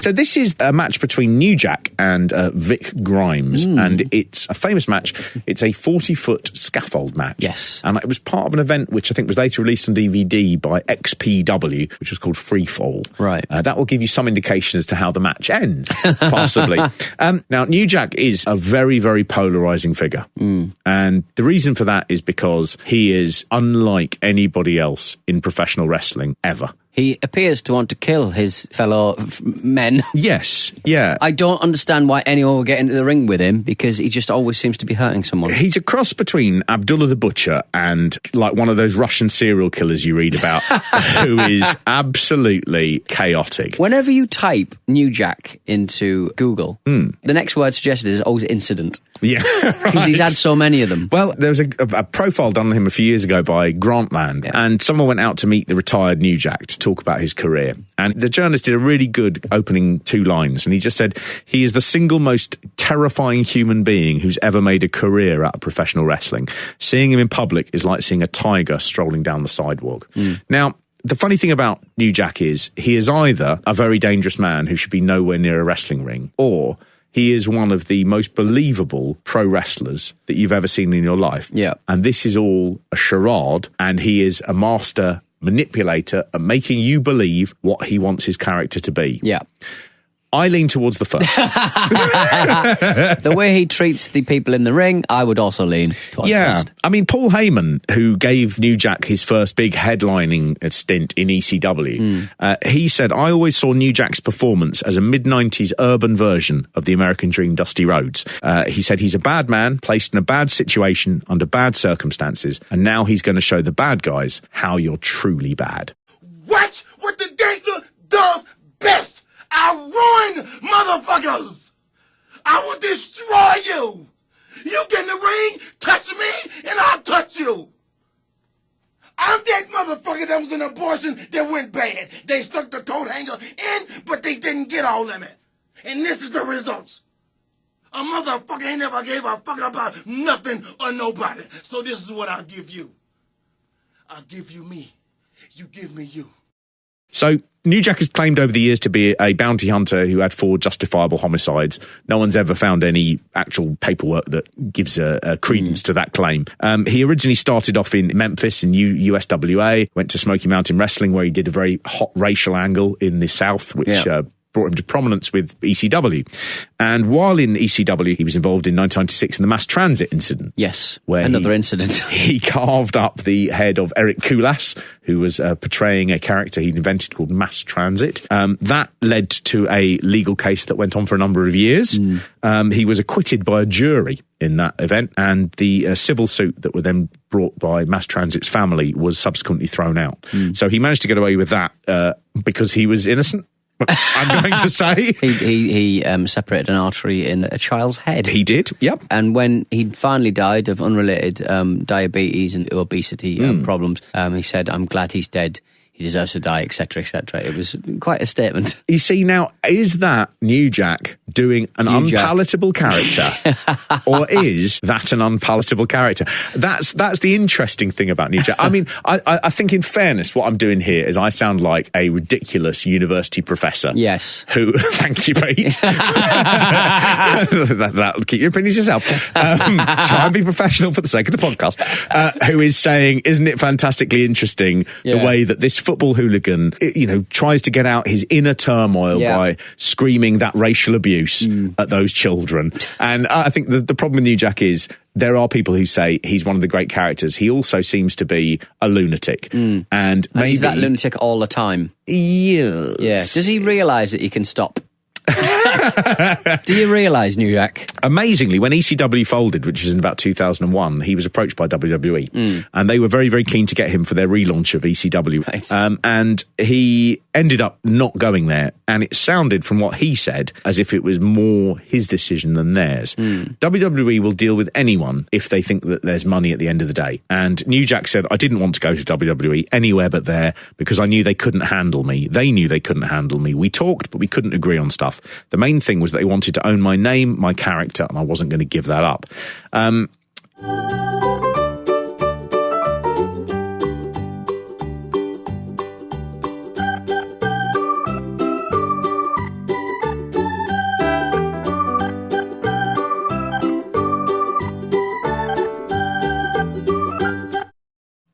So this is a match between New Jack and Vic Grimes, and it's a famous match. It's a 40-foot scaffold match. Yes. And it was part of an event which I think was later released on DVD by XPW, which was called FreeFall. Right. That will give you some indication as to how the match ends, possibly. Now, New Jack is a very, very polarising figure. And the reason for that is because he is unlike anybody else in professional wrestling ever. He appears to want to kill his fellow men. Yes, yeah. I don't understand why anyone would get into the ring with him, because he just always seems to be hurting someone. He's a cross between Abdullah the Butcher and like one of those Russian serial killers you read about, who is absolutely chaotic. Whenever you type New Jack into Google, the next word suggested is always incident. Yeah, Because he's had so many of them. Well, there was a profile done on him a few years ago by Grantland, and someone went out to meet the retired New Jack to talk about his career. And the journalist did a really good opening 2 lines, and he just said, he is the single most terrifying human being who's ever made a career out of professional wrestling. Seeing him in public is like seeing a tiger strolling down the sidewalk. Now, the funny thing about New Jack is he is either a very dangerous man who should be nowhere near a wrestling ring, or he is one of the most believable pro wrestlers that you've ever seen in your life. Yeah. And this is all a charade, and he is a master manipulator at making you believe what he wants his character to be. Yeah. I lean towards the first. The way he treats the people in the ring, I would also lean towards first. I mean, Paul Heyman, who gave New Jack his first big headlining stint in ECW, he said, I always saw New Jack's performance as a mid-90s urban version of the American Dream, Dusty Rhodes. He said he's a bad man, placed in a bad situation, under bad circumstances, and now he's going to show the bad guys how you're truly bad. Watch what the gangster does best. I ruin motherfuckers. I will destroy you. You get in the ring, touch me, and I'll touch you. I'm that motherfucker that was an abortion that went bad. They stuck the coat hanger in, but they didn't get all of it. And this is the results. A motherfucker ain't never gave a fuck about nothing or nobody. So this is what I'll give you. I'll give you me. You give me you. So New Jack has claimed over the years to be a bounty hunter who had 4 justifiable homicides. No one's ever found any actual paperwork that gives a credence to that claim. He originally started off in Memphis in USWA, went to Smoky Mountain Wrestling, where he did a very hot racial angle in the South, which brought him to prominence with ECW. And while in ECW, he was involved in 1996 in the mass transit incident. Yes, where another incident. He carved up the head of Eric Kulas, who was portraying a character he'd invented called Mass Transit. That led to a legal case that went on for a number of years. He was acquitted by a jury in that event, and the civil suit that were then brought by Mass Transit's family was subsequently thrown out. So he managed to get away with that because he was innocent. I'm going to say he separated an artery in a child's head. He did, yep. And when he finally died of unrelated diabetes and obesity problems, he said, "I'm glad he's dead. He deserves to die," etc., etc. It was quite a statement. You see, now, is that New Jack doing an unpalatable character, or is that an unpalatable character? That's the interesting thing about New Jack. I mean, I think in fairness, what I'm doing here is I sound like a ridiculous university professor. Yes. Who, thank you, Pete. That'll keep your opinions yourself. Try and be professional for the sake of the podcast. Who is saying, isn't it fantastically interesting the way that this football hooligan, tries to get out his inner turmoil by screaming that racial abuse at those children. And I think the problem with New Jack is there are people who say he's one of the great characters. He also seems to be a lunatic. And maybe he's that lunatic all the time. Yes. Yeah. Does he realise that he can stop? Do you realise, New Jack? Amazingly, when ECW folded, which was in about 2001, he was approached by WWE, and they were very, very keen to get him for their relaunch of ECW. Right. And he ended up not going there, and it sounded, from what he said, as if it was more his decision than theirs. WWE will deal with anyone if they think that there's money at the end of the day. And New Jack said, I didn't want to go to WWE anywhere but there because I knew they couldn't handle me. They knew they couldn't handle me. We talked, but we couldn't agree on stuff. The main thing was that they wanted to own my name, my character, and I wasn't going to give that up.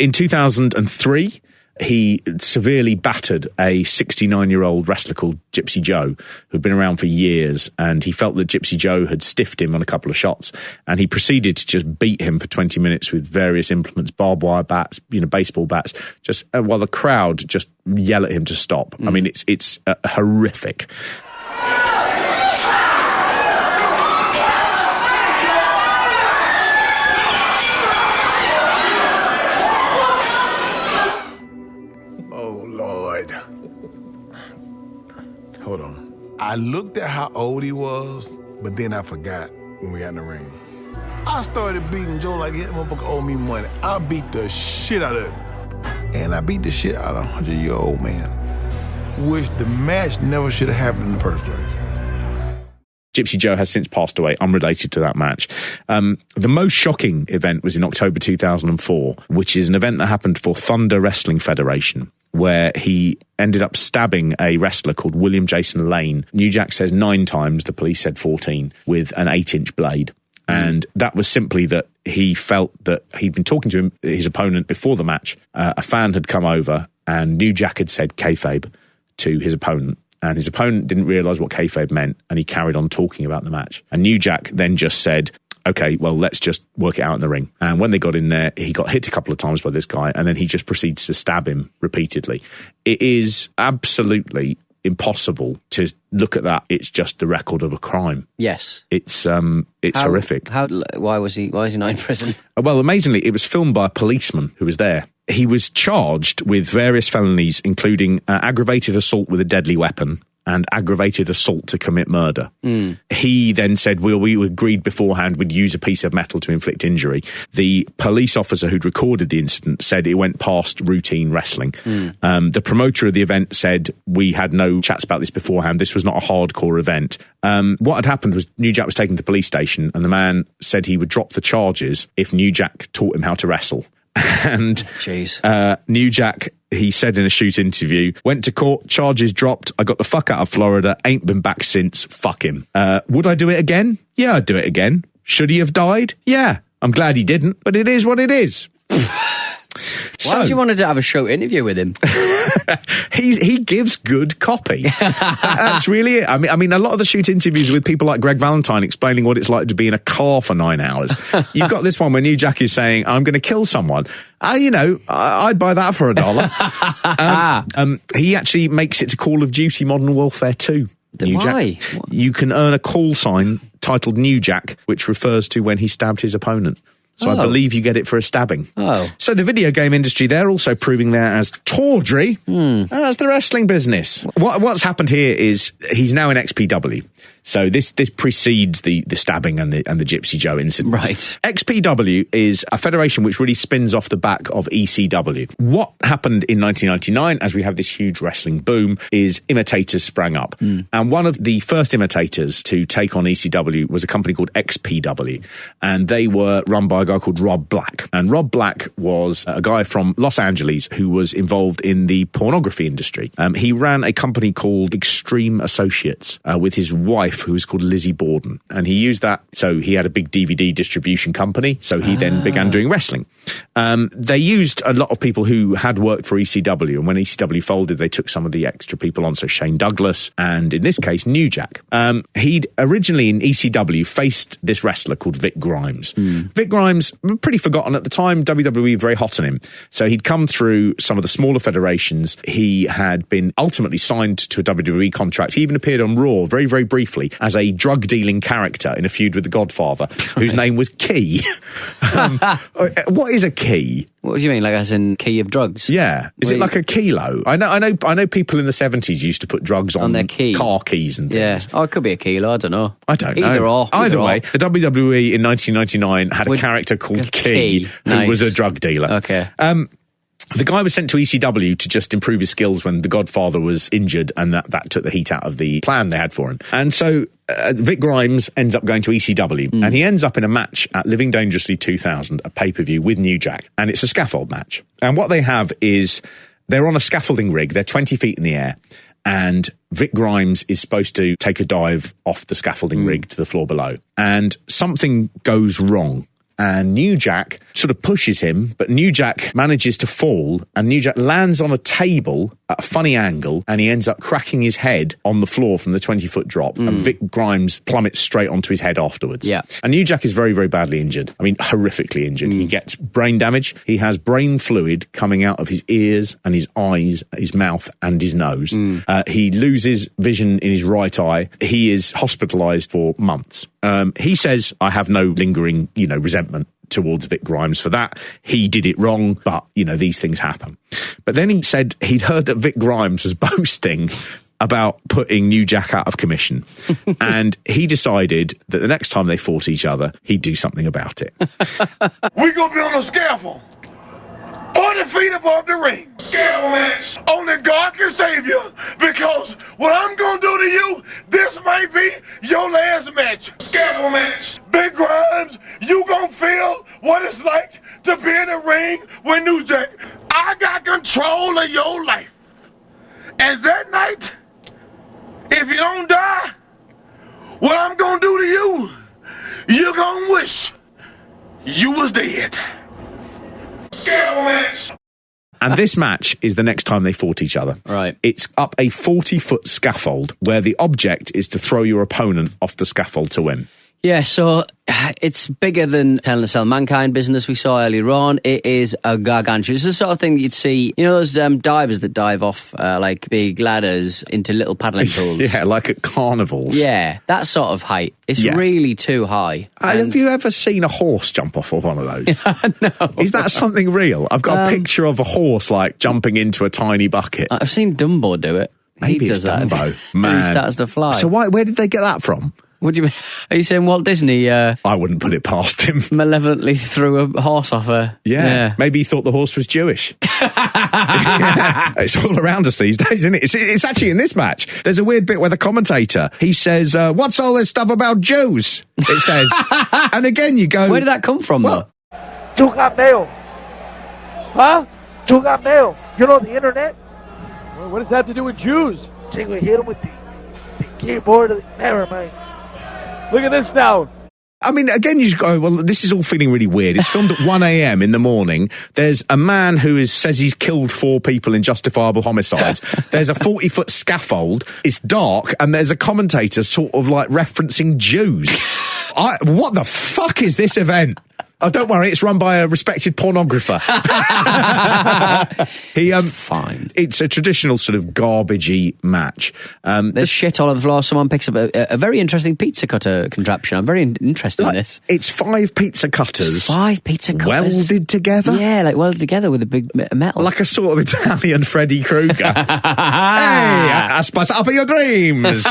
In 2003, he severely battered a 69-year-old wrestler called Gypsy Joe, who'd been around for years, and he felt that Gypsy Joe had stiffed him on a couple of shots, and he proceeded to just beat him for 20 minutes with various implements, barbed wire bats, baseball bats, just while the crowd just yell at him to stop. I mean, it's horrific. Hold on. I looked at how old he was, but then I forgot when we got in the ring. I started beating Joe like that motherfucker owed me money. I beat the shit out of him. And I beat the shit out of a 100-year-old man, which the match never should have happened in the first place. Gypsy Joe has since passed away, unrelated to that match. The most shocking event was in October 2004, which is an event that happened for Thunder Wrestling Federation, where he ended up stabbing a wrestler called William Jason Lane. New Jack says 9 times, the police said 14, with an 8-inch blade. And that was simply that he felt that he'd been talking to his opponent before the match. A fan had come over and New Jack had said kayfabe to his opponent. And his opponent didn't realise what kayfabe meant, and he carried on talking about the match. And New Jack then just said, okay, well, let's just work it out in the ring. And when they got in there, he got hit a couple of times by this guy, and then he just proceeds to stab him repeatedly. It is absolutely impossible to look at that. It's just the record of a crime. Yes. It's horrific. Why is he not in prison? Well, amazingly, it was filmed by a policeman who was there. He was charged with various felonies, including aggravated assault with a deadly weapon and aggravated assault to commit murder. He then said, well, we agreed beforehand we'd use a piece of metal to inflict injury. The police officer who'd recorded the incident said it went past routine wrestling. The promoter of the event said, we had no chats about this beforehand. This was not a hardcore event. What had happened was New Jack was taken to the police station, and the man said he would drop the charges if New Jack taught him how to wrestle. And New Jack, he said in a shoot interview, went to court, charges dropped, I got the fuck out of Florida, ain't been back since, fuck him. Would I do it again? Yeah, I'd do it again. Should he have died? Yeah. I'm glad he didn't, but it is what it is. Why would you want to have a show interview with him? He gives good copy. That's really it. I mean, a lot of the shoot interviews with people like Greg Valentine explaining what it's like to be in a car for 9 hours. You've got this one where New Jack is saying, I'm going to kill someone. I'd buy that for $1. He actually makes it to Call of Duty Modern Warfare 2. Why? You can earn a call sign titled New Jack, which refers to when he stabbed his opponent. So I believe you get it for a stabbing. So the video game industry, they're also proving they're as tawdry as the wrestling business. What's happened here is he's now in XPW. So this precedes the stabbing and the Gypsy Joe incident. Right. XPW is a federation which really spins off the back of ECW. What happened in 1999, as we have this huge wrestling boom, is imitators sprang up. And one of the first imitators to take on ECW was a company called XPW. And they were run by a guy called Rob Black. And Rob Black was a guy from Los Angeles who was involved in the pornography industry. He ran a company called Extreme Associates with his wife, who was called Lizzie Borden. And he used that, so he had a big DVD distribution company, so he then began doing wrestling. They used a lot of people who had worked for ECW, and when ECW folded, they took some of the extra people on, so Shane Douglas, and in this case, New Jack. He'd originally in ECW faced this wrestler called Vic Grimes. Vic Grimes, pretty forgotten at the time, WWE very hot on him. So he'd come through some of the smaller federations. He had been ultimately signed to a WWE contract. He even appeared on Raw very, very briefly as a drug-dealing character in a feud with The Godfather, whose name was Key. What is a key? What do you mean, like as in key of drugs? Yeah. Is it like a kilo? I know people in the 70s used to put drugs on their key. Car keys and things. Yeah. Oh, it could be a kilo, I don't know. I don't know. Either way, the WWE in 1999 had a character called Key, who was a drug dealer. Okay. The guy was sent to ECW to just improve his skills when The Godfather was injured, and that took the heat out of the plan they had for him. And so Vic Grimes ends up going to ECW, and he ends up in a match at Living Dangerously 2000, a pay-per-view with New Jack, and it's a scaffold match. And what they have is they're on a scaffolding rig, they're 20 feet in the air, and Vic Grimes is supposed to take a dive off the scaffolding rig to the floor below. And something goes wrong. and New Jack sort of pushes him, but New Jack manages to fall, and New Jack lands on a table at a funny angle, and he ends up cracking his head on the floor from the 20-foot drop, and Vic Grimes plummets straight onto his head afterwards. Yeah. And New Jack is very, very badly injured. I mean, horrifically injured. He gets brain damage. He has brain fluid coming out of his ears and his eyes, his mouth and his nose. He loses vision in his right eye. He is hospitalised for months. He says, I have no lingering, resentment towards Vic Grimes for that. He did it wrong, but, these things happen. But then he said he'd heard that Vic Grimes was boasting about putting New Jack out of commission. And he decided that the next time they fought each other, he'd do something about it. We're going to be on a scaffold. 40 feet above the ring. Scaffold match. Only God can save you, because what I'm going to do to you, this may be your last match. Scaffold match. Big Grimes, you going to feel what it's like to be in a ring with New Jack. I got control of your life. And that night, if you don't die, what I'm going to do to you, you're going to wish you was dead. Scaffold match. And this match is the next time they fought each other. Right. It's up a 40-foot scaffold where the object is to throw your opponent off the scaffold to win. Yeah, so it's bigger than Hell in a Cell Mankind business we saw earlier on. It is a gargantuan. It's the sort of thing that you'd see, those divers that dive off like big ladders into little paddling pools. Yeah, like at carnivals. Yeah, that sort of height. It's really too high. Have you ever seen a horse jump off of one of those? No. Is that something real? I've got a picture of a horse jumping into a tiny bucket. I've seen Dumbo do it. Maybe he it's does Dumbo. That. Man. He starts to fly. So where did they get that from? What do you mean? Are you saying Walt Disney I wouldn't put it past him. Malevolently threw a horse off her? Yeah. Maybe he thought the horse was Jewish. It's all around us these days, isn't it? It's actually in this match. There's a weird bit where the commentator, he says, what's all this stuff about Jews? It says. And again you go... Where did that come from, well, You got mail. Huh? You got mail. You know the internet? What does that have to do with Jews? So you hit him with the keyboard. Never mind. Look at this now. I mean, again, you just go, well, this is all feeling really weird. It's filmed at 1 a.m. in the morning. There's a man who says he's killed 4 people in justifiable homicides. There's a 40-foot scaffold. It's dark, and there's a commentator sort of referencing Jews. What the fuck is this event? Oh, don't worry, it's run by a respected pornographer. Fine. It's a traditional sort of garbagey match. There's shit all over the floor. Someone picks up a very interesting pizza cutter contraption. I'm very interested in this. It's 5 pizza cutters. 5 pizza cutters. Welded together? Yeah, welded togetger with a big metal. Like a sort of Italian Freddy Krueger. Hey, I spice up your dreams.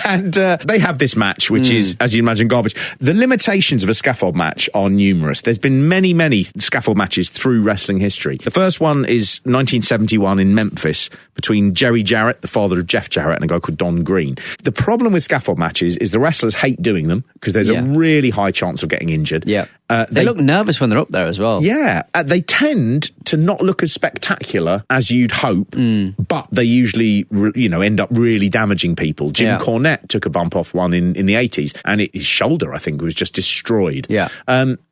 And they have this match, which is, as you imagine, garbage. The limitations of a scaffold match are numerous. There's been many, many scaffold matches through wrestling history. The first one is 1971 in Memphis between Jerry Jarrett, the father of Jeff Jarrett, and a guy called Don Green. The problem with scaffold matches is the wrestlers hate doing them because there's a really high chance of getting injured. Yeah. They look nervous when they're up there as well. Yeah. They tend to not look as spectacular as you'd hope, but they usually, end up really damaging people. Jim Cornette took a bump off one in the 80s, and his shoulder, I think, was just destroyed. Yeah.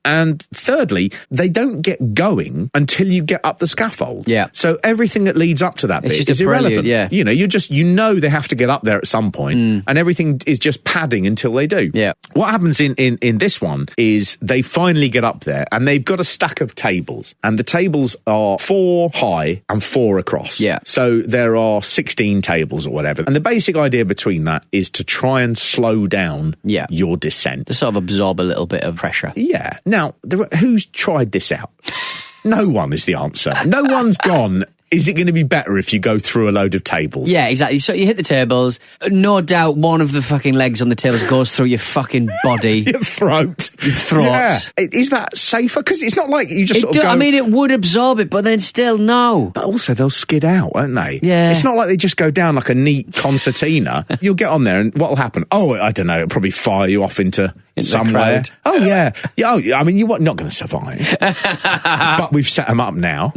And thirdly, they don't get going until you get up the scaffold. Yeah. So everything that leads up to that bit is irrelevant. Yeah. They have to get up there at some point, and everything is just padding until they do. Yeah. What happens in this one is they finally get up there, and they've got a stack of tables, and the tables are 4 high and 4 across. Yeah. So there are 16 tables or whatever, and the basic idea between that is to try and slow down your descent. To sort of absorb a little bit of pressure. Yeah. Now, who's tried this out? No one is the answer. No one's gone, is it going to be better if you go through a load of tables? Yeah, exactly. So you hit the tables. No doubt one of the fucking legs on the tables goes through your fucking body. Your throat. Your throat. Yeah. Is that safer? Because it's not like you just sort of go... I mean, it would absorb it, but then still no. But also they'll skid out, won't they? Yeah. It's not like they just go down like a neat concertina. You'll get on there and what'll happen? Oh, I don't know. It'll probably fire you off into somewhere. Oh, yeah. I mean, you're not going to survive. But we've set them up now.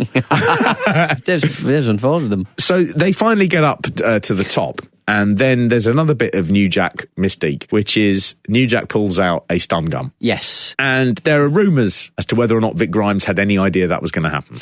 They've unfolded them. So they finally get up to the top, And then there's another bit of New Jack mystique, which is New Jack pulls out a stun gun. Yes. And there are rumours as to whether or not Vic Grimes had any idea that was going to happen.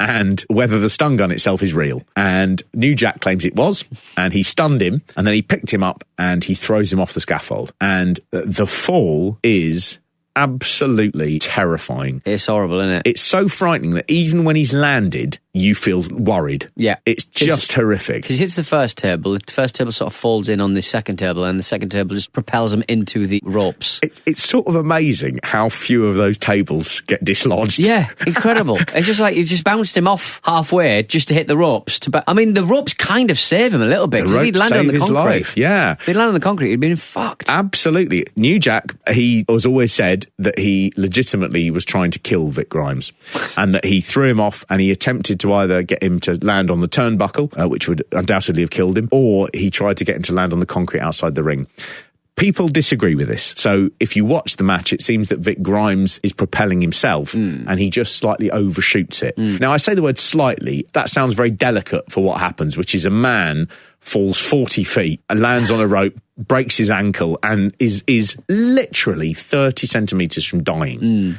And whether the stun gun itself is real. And New Jack claims it was, and he stunned him, and then he picked him up and he throws him off the scaffold. And the fall is absolutely terrifying. It's horrible, isn't it? It's so frightening that even when he's landed, you feel worried. Yeah. It's just horrific. Because he hits the first table, the first table sort of falls in on the second table, and the second table just propels him into the ropes. It's sort of amazing how few of those tables get dislodged. Yeah, incredible. It's just like you just bounced him off halfway just to hit the ropes. I mean, the ropes kind of save him a little bit. The ropes he'd landed on save the his concrete. life, yeah. If he'd landed on the concrete, he'd been fucked. Absolutely. New Jack, he was always said that he legitimately was trying to kill Vic Grimes and that he threw him off and he attempted to either get him to land on the turnbuckle, which would undoubtedly have killed him, or he tried to get him to land on the concrete outside the ring. People disagree with this. So if you watch the match, it seems that Vic Grimes is propelling himself and he just slightly overshoots it. Now, I say the word slightly. That sounds very delicate for what happens, which is a man falls 40 feet and lands on a rope, breaks his ankle and is literally 30 centimetres from dying.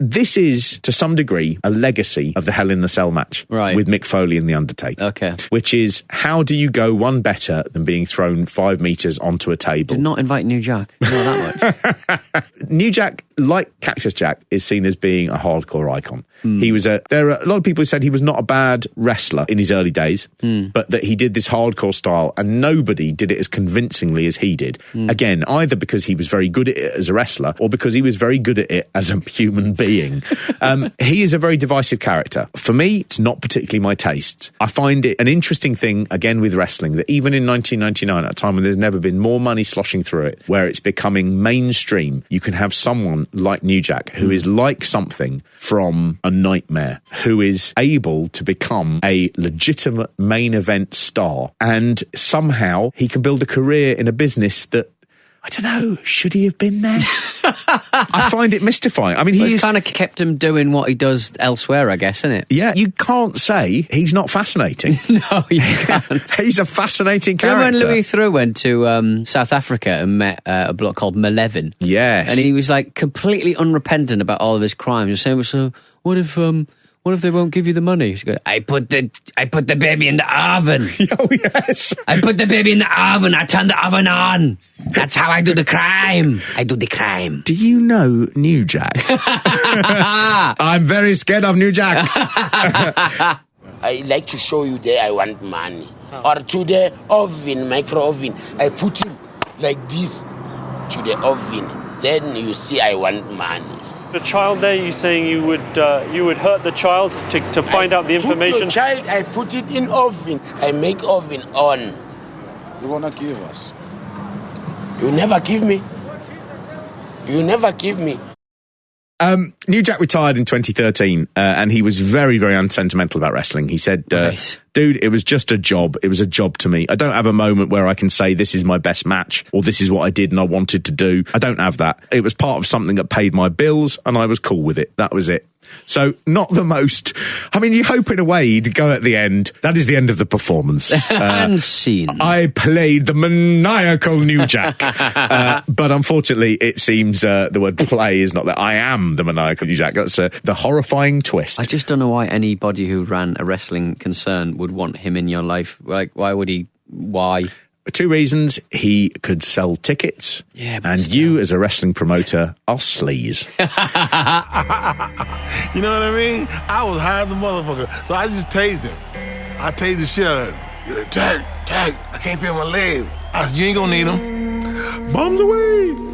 This is, to some degree, a legacy of the Hell in the Cell match with Mick Foley and The Undertaker. Okay. Which is, how do you go one better than being thrown 5 metres onto a table? Did not invite New Jack. Not that much. New Jack, like Cactus Jack, is seen as being a hardcore icon. He was there are a lot of people who said he was not a bad wrestler in his early days, but that he did this hardcore style and nobody did it as convincingly as he did. Again, either because he was very good at it as a wrestler or because he was very good at it as a human being. He is a very divisive character. For me, it's not particularly my taste. I find it an interesting thing, again, with wrestling, that even in 1999, at a time when there's never been more money sloshing through it, where it's becoming mainstream, you can have someone like New Jack who is like something from a nightmare, who is able to become a legitimate main event star, and somehow he can build a career in a business that, I don't know, should he have been there? I find it mystifying. I mean, he's kind of kept him doing what he does elsewhere, I guess, isn't it? Yeah, you can't say he's not fascinating. No, you can't. He's a fascinating character. Remember when Louis Theroux went to South Africa and met a bloke called Melevin? Yes. And he was like completely unrepentant about all of his crimes. He was saying, so what if they won't give you the money? She goes, I put the baby in the oven. Oh, yes. I put the baby in the oven. I turn the oven on. That's how I do the crime. I do the crime. Do you know New Jack? I'm very scared of New Jack. I like to show you there I want money. Or to the oven, micro oven. I put it like this to the oven. Then you see I want money. The child there, you saying you would hurt the child to find out the information? The child, I put it in oven. I make oven on. You wanna give us? You never give me. You never give me. New Jack retired in 2013, and he was very, very unsentimental about wrestling. He said, dude, it was just a job. It was a job to me. I don't have a moment where I can say this is my best match or this is what I did and I wanted to do. I don't have that. It was part of something that paid my bills and I was cool with it. That was it. So not the most... I mean, you hope in a way he'd go at the end. That is the end of the performance. And scene. I played the maniacal New Jack. But unfortunately, it seems the word play is not that. I am the maniacal New Jack. That's the horrifying twist. I just don't know why anybody who ran a wrestling concern would want him in your life. Like, why would he... Why? 2 reasons. He could sell tickets, and still, you as a wrestling promoter are sleaze. You know what I mean? I was high as a motherfucker, so I just tased him. I tased the shit out of him. You're like, tag, I can't feel my legs. I said, you ain't gonna need them. Bums away.